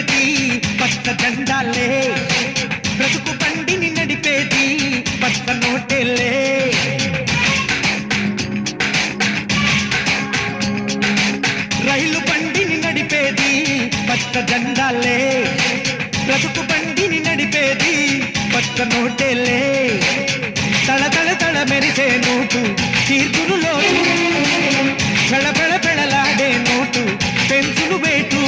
ఎగిరేది పచ్చ జెండాలే బ్రతుకు బండిని నడిపేది పచ్చ నోటేలే రైలు బండిని నడిపేది పచ్చ జెండాలే బ్రతుకు బండిని నడిపేది పచ్చ నోటేలే తళ తళ తళ మెరిసే నోటు తీర్చులు లోటు పెళ పెళ పెళలాడే నోటు పెంచులు వేటు